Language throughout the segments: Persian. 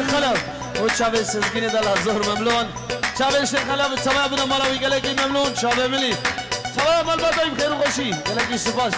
خلف وشابه سزگینی دل هزار ممنون شابه شیخ خلف سبا بنا مالاوی گلکی ممنون شابه ملی سبا مال بردایم خیر و خوشی گلکی سپاس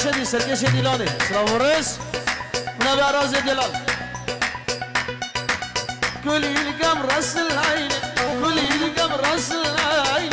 شدی سرکش دیلانه سلام ورس منا به عراض دلال کلی لگم راس العین کلی لگم راس العین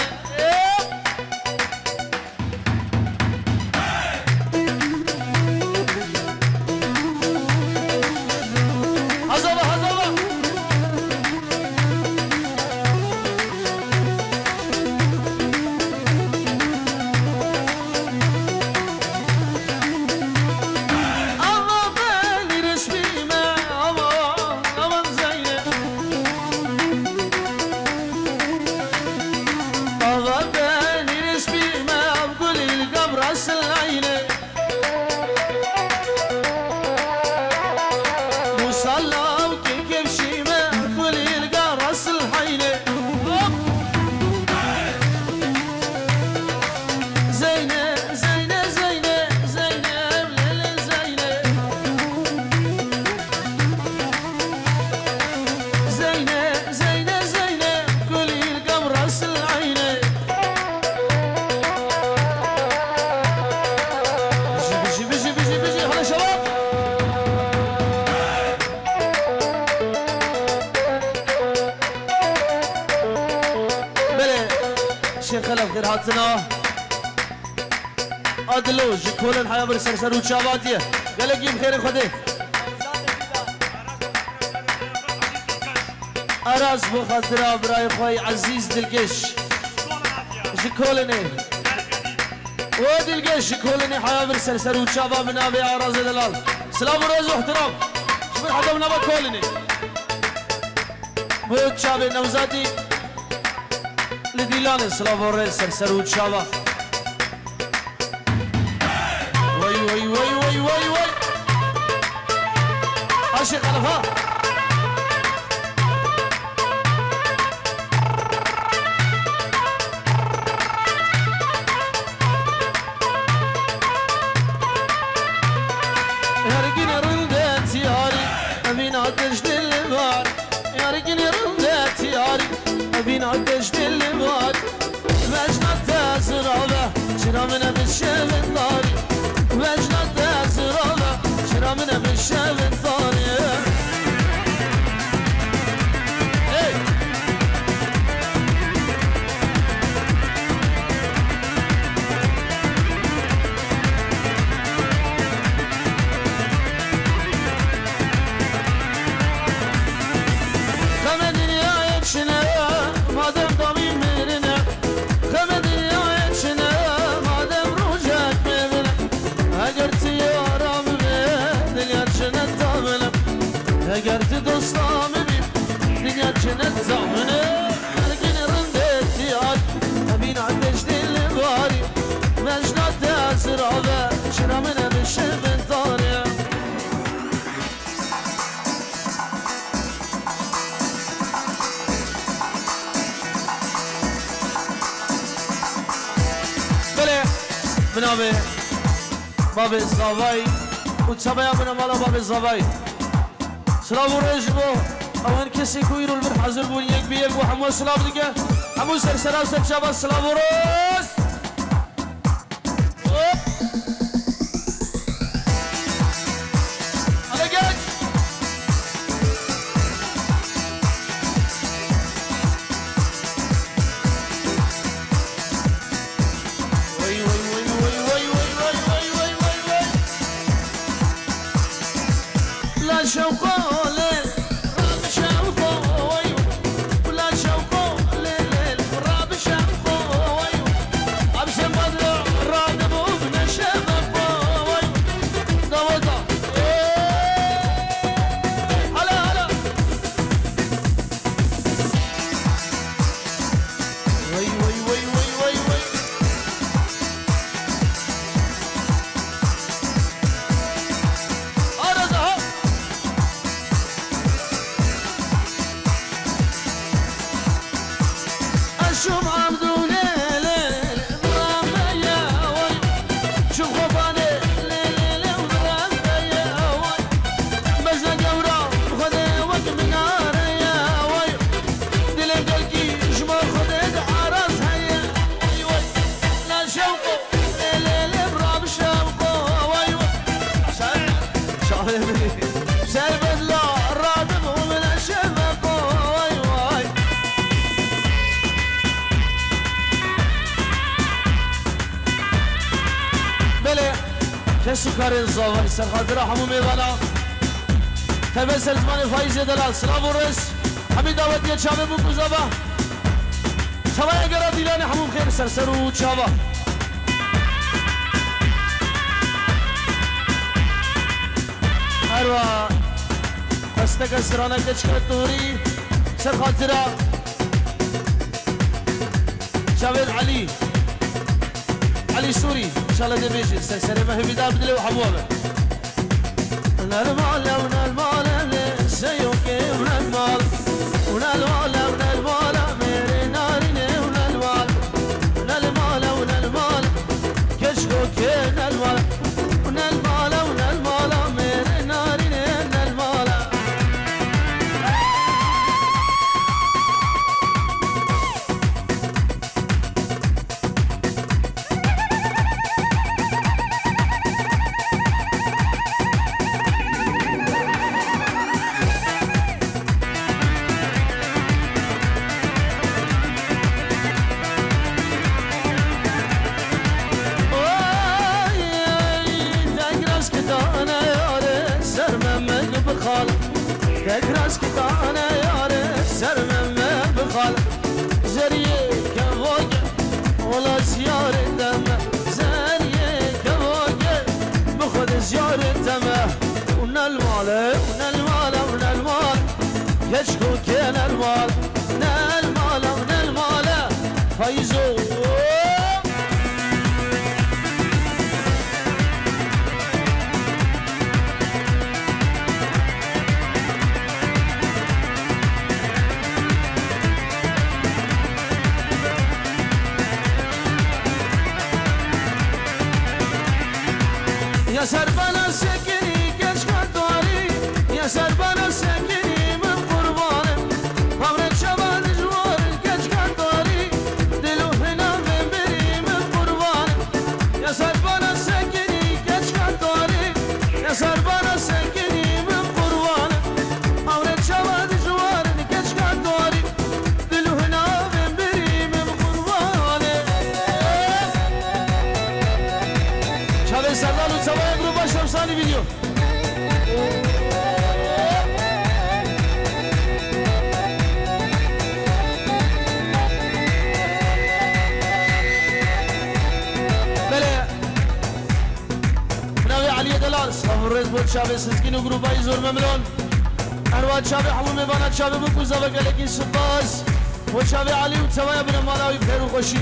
عادلو جكول الحياة برسرسر وشاباتية قال لك بخير خده أراس بو خاطرة براي خوي عزيز دلقش جكولني ودلقش جكولني حياة برسرسر وشابا من أبي أراس دلال سلام ورز واحترام شوف حدا من أبا كولني بو شابي نوزاتي لديلان سلام ورز سرسر وشابا وي وي وي وي وي وي عاشق خلفها يارقني رندت ياري أبينا تجد اللبار يارقني رندت ياري أبينا تجد اللبار مجنة تزرابة شرامنا بالشام الطاري مجنة تزرابة شرامنا بالشام الطاري اگر تو دوستام بیم دیگر جنت زامنه هرگین رندت یاد امین عدش دل باری مجنات ازرابه چرا من بشه بنتاره بله بنابه باب الزاوی و چبایا بنامالا باب الزاوی سلام ورجبو اوان کسی کوی رول بر حاضر بون یک بیل بو همو سلام دیگه همو سرسرا سب شبا سلام ورز عليك وي وي وي وي وي وي وي وي وي وي لا شوقه كسو كارين زوفاي سر خاطر حمو ميوانا تبع سلطان فايز دلال سلام ورس حميد دعوتي شامل بو زبا سواي اگر ديلان حمو خير سرسرو چاوا هروا دستك سرانا كچ توري سر خاطر شاول علي سوري ان شاء الله دي بيجي سر ما هي بدار بدل وحموه ونالمال ونالمال سيوكي ونالمال ونالمال ونالمال ميري ناريني ونالمال ونالمال ونالمال كشكوكي ونالمال ونالمال ونالمال ميري ناريني ونالمال تكراس كتانا ياري سر من بخال زريه كفوق ولا زيار دم زريه كفوق بخد زيار دم ونالمال ونالمال ونالمال يشكو كان المال نالمال ونالمال فايزو يا سربنا سكني كشكا دواري يا سربنا سكني من قربان عمرك شبان جوار كشكا دواري دلو هنا من بري من قربان يا سربنا سكني كشكا دواري يا سربنا سكني من قربان عمرك شبان جوار كشكا دواري دلو هنا من بري من قربان شباب سردار وصبايا جروب شمساني فيديو بله مناوي علي دلال صفر رئيس بود شباب سزگین و گروب های زور ممنون انواد شباب حموم میباند شباب بکوزا و گلگی سپاس بود شباب علی و صبايا بنا مالاوی بخیر و خوشی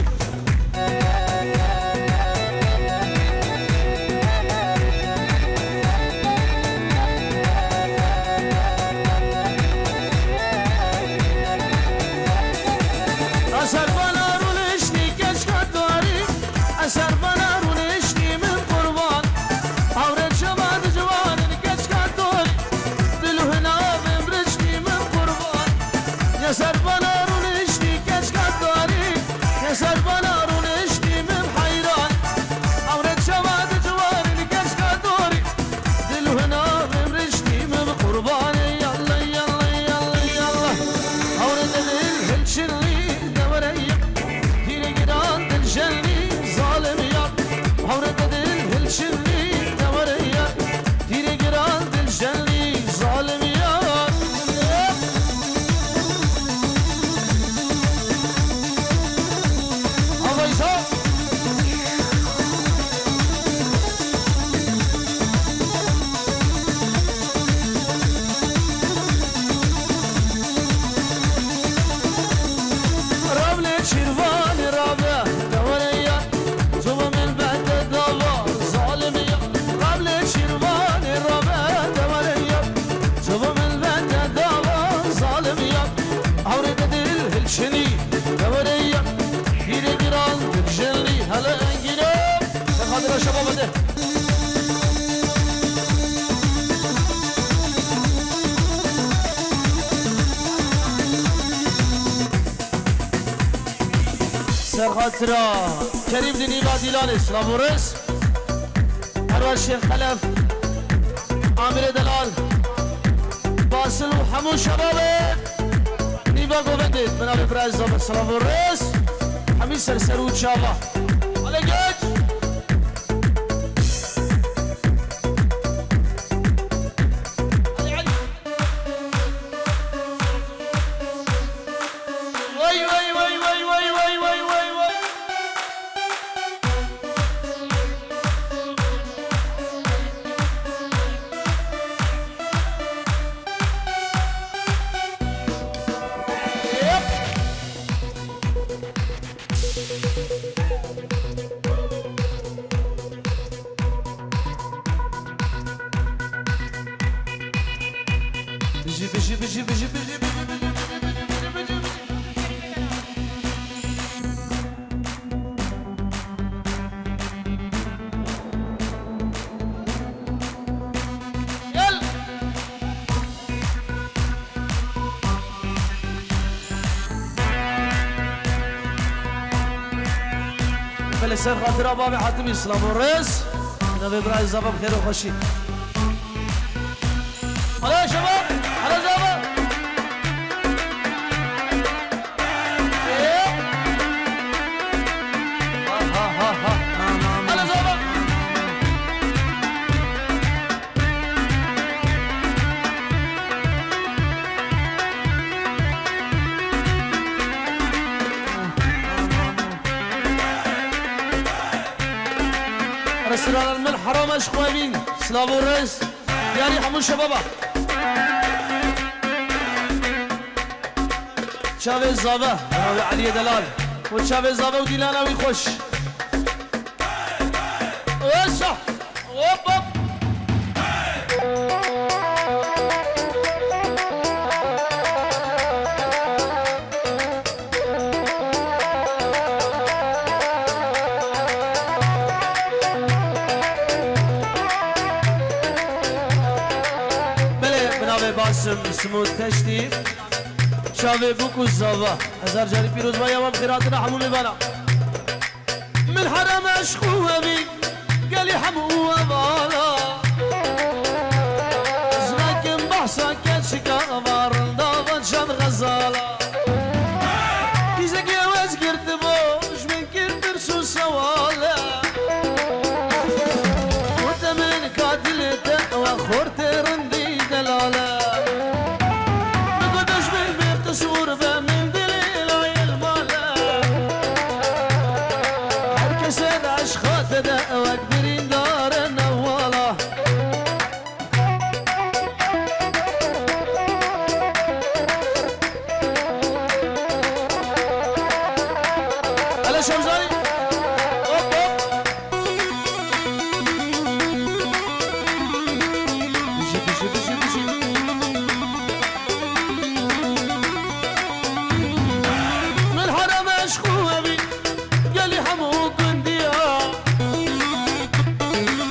أسر بنا رونشتي كشكا دواري أسر بنا رونشتي من قربان عورت شباب جوان كشكا دواري دلو هنا بمرشتي من قربان يا سر بنا رونشتي كشكا دواري يا سر بنا رونشتي من حيران عورت شباب جوان كشكا دواري دلو هنا بمرشتي من قربان يلا يلا يلا يلا عورت الهلشلي ديري قران دلجلي ظالم يا حورة دل هلشلي دوريا ديري قران دلجلي ظالم يا الله يسار شيروان رابع دوريا ثم من بعد الدوا ظالمية قبل شيروان رابع دوريا ثم من بعد الدوا ظالمية عورة دل هلشني دوريا هيري قران تجلي هلا انجينا خاطر شباب ده سر خاطرة كريم ديني باديلان سلامورس هروا الشيخ خلف عامر دلال باصل وحمو شباب نيبا قوبندت من ابي برايز سلامورس حميد سرسرو تشابا على جد فلسطين خاطر بابي حاتم اسلام ورئيس نبي براي زباب خير وخشي هلا يا شباب هلا زباب هلا زباب رسالة من حرام اشخوابين سلام الرئيس يعني حمو شبابا شافي زابا علي دلال وشافي زابا وديلانا ويخش ويسا ووب باسم سمو تشتیف شاوه بوکو زاوا هزار جاری پیروز بایا و بخیراتنا حمو میبانا من حرم عشقو هبی قالی حمو بالا زناکم بحثا کت شکا بارندا بانشان غزالا کیزه گیوز گرد باش من گرد رسو سوالا وتمن کاتلتا و خورت رندی دلالا صور من دليل المالا هركس العشقات دا واقدرين دار النوالا هلا شمزاني اوب بشي خوابي قالي حمو قنديا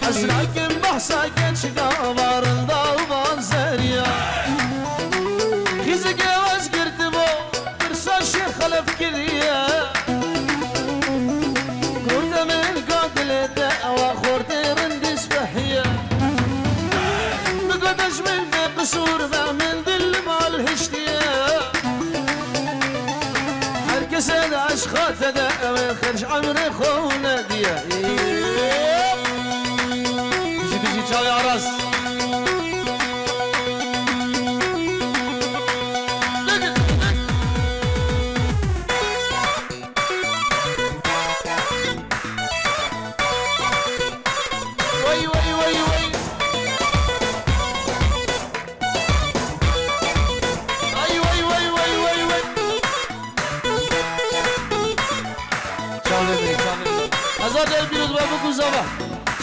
أسرعكم بحصا كان شقا بارندا وبانزاريا خيزك يواز قرتبو برسا الشيخ خلف كليا كنت من قاتلتا وخورت رندس بحيا مقدش من قصور بعمل دل مع الهشتيا كسد عشقات دا خرج عمري خونا ديا بيجي تشاوي عراس وي وي وي وي هزار دل بيروز بابو زبا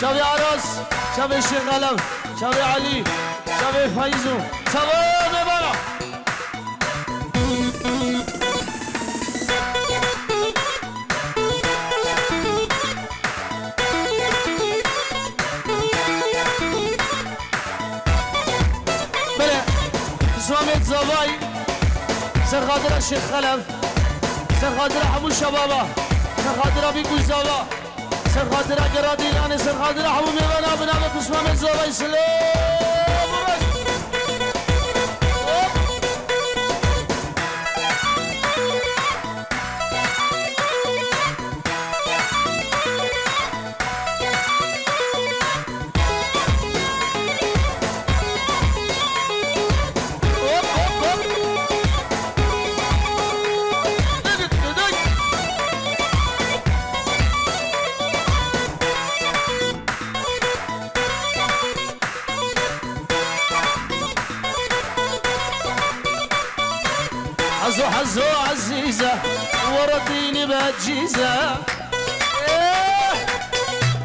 شافي عراس شافي الشيخ علم شافي علي شافي فايزو سلام بابا بلا سوامت زباي سر خاطر الشيخ خلف سر خاطر حمو الشبابه سر خاطر ابي زبا سر خاطر قرادي يعني سر خاطر حمو ميوانا بنامك اسمه من زباي سلام حزو حزو عزيزة ورديني بهالجيزة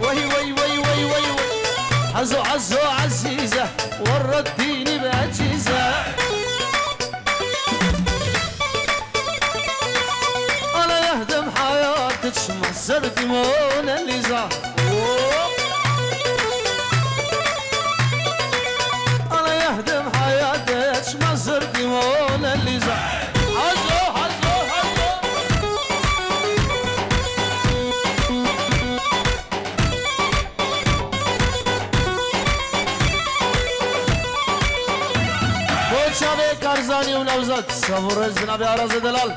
وي وي وي وي وي حزو حزو عزيزة ورديني بهالجيزة أنا يهدم حياتك مصرت موناليزا أنا يهدم حياتك مصرت موناليزا حزو حزو حزو رزت صبر رز جناب عراز دلال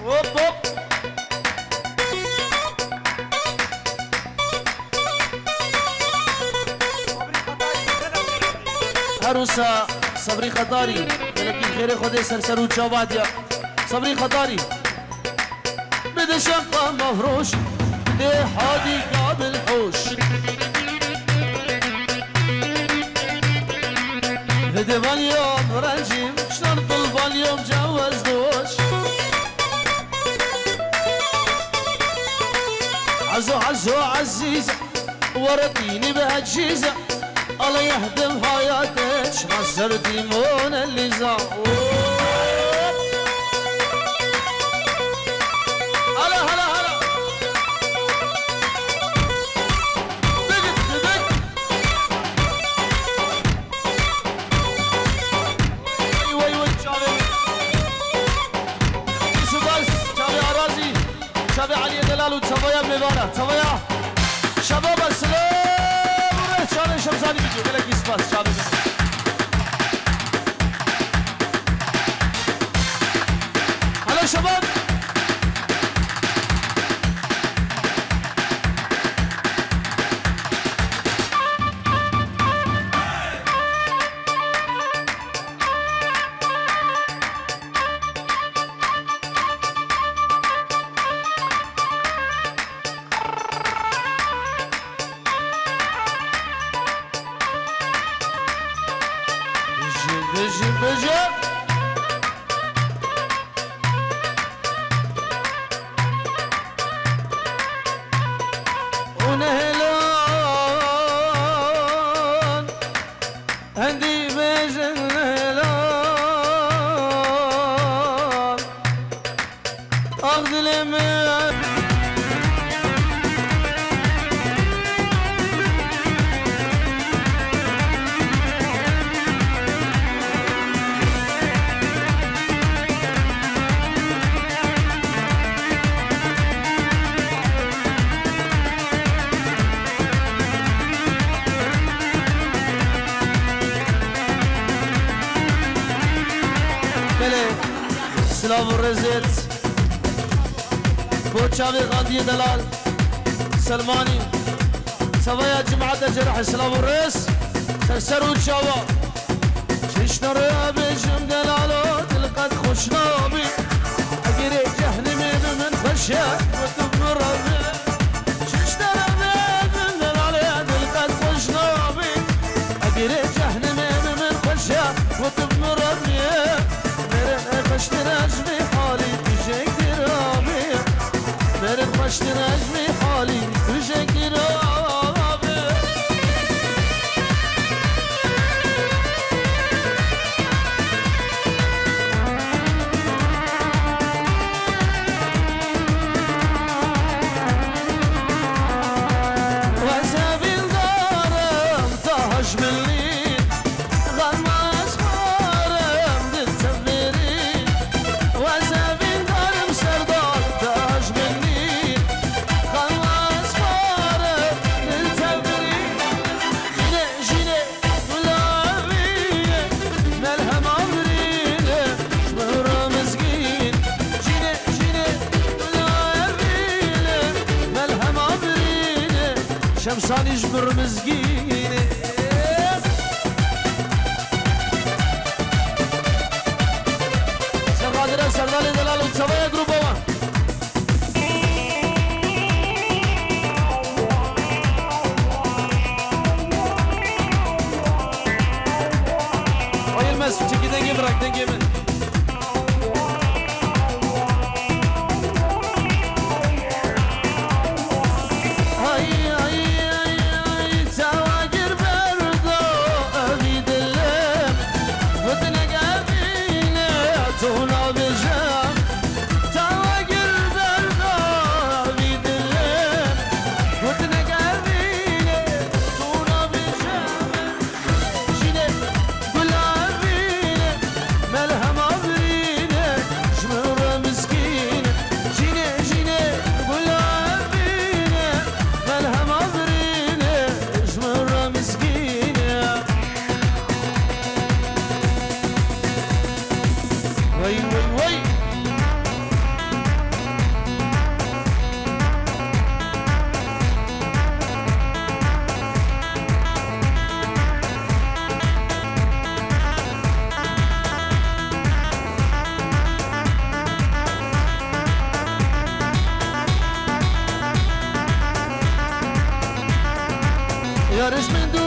هوب هوب عروسا صبري خطاري لكن خير خدي سرسر وشابات يا صبري خطاري بده شقة مفروش بده حادي قابل حوش بده باليوم رجيم شرط الباليوم جوز دوش عزو عزو عزيزة ورديني بهالجيزة الله يهدم حياتك شمسرتي مون اللي زاو هلا هلا هلا دقت دقت وي وي شابي سباس شابي عرازي شابي علي دلال وتصفيا بمبارة تصفيا شباب السلام شابي شمساني بيجو لك سباس شابي هلا شباب بجي بجي ونهلان عندي بجي نهلان اخذ اليمين سلام الرزت بوتشافي غاندي دلال سلماني سوايا جمعة جرح سلام الرز سرسرو تشاوا ششنا رابي جم دلالو تلقت خوشنابي اقري جهنمي من خشية وتب ربي ششنا رابي من دلالو تلقت خوشنابي اقري جهنمي من خشية وتب ربي خشتن اجمي حالي تجيك رابي مرد خشتن اجمي حالي تجيك رابي وزابين دارم تهج مني شمساني جبر مزقيني سرقادرة سردالي دلال وتصفية جروب وان ويلمس وشكي دنجي براك دنجي من تونا بجام دارش من دو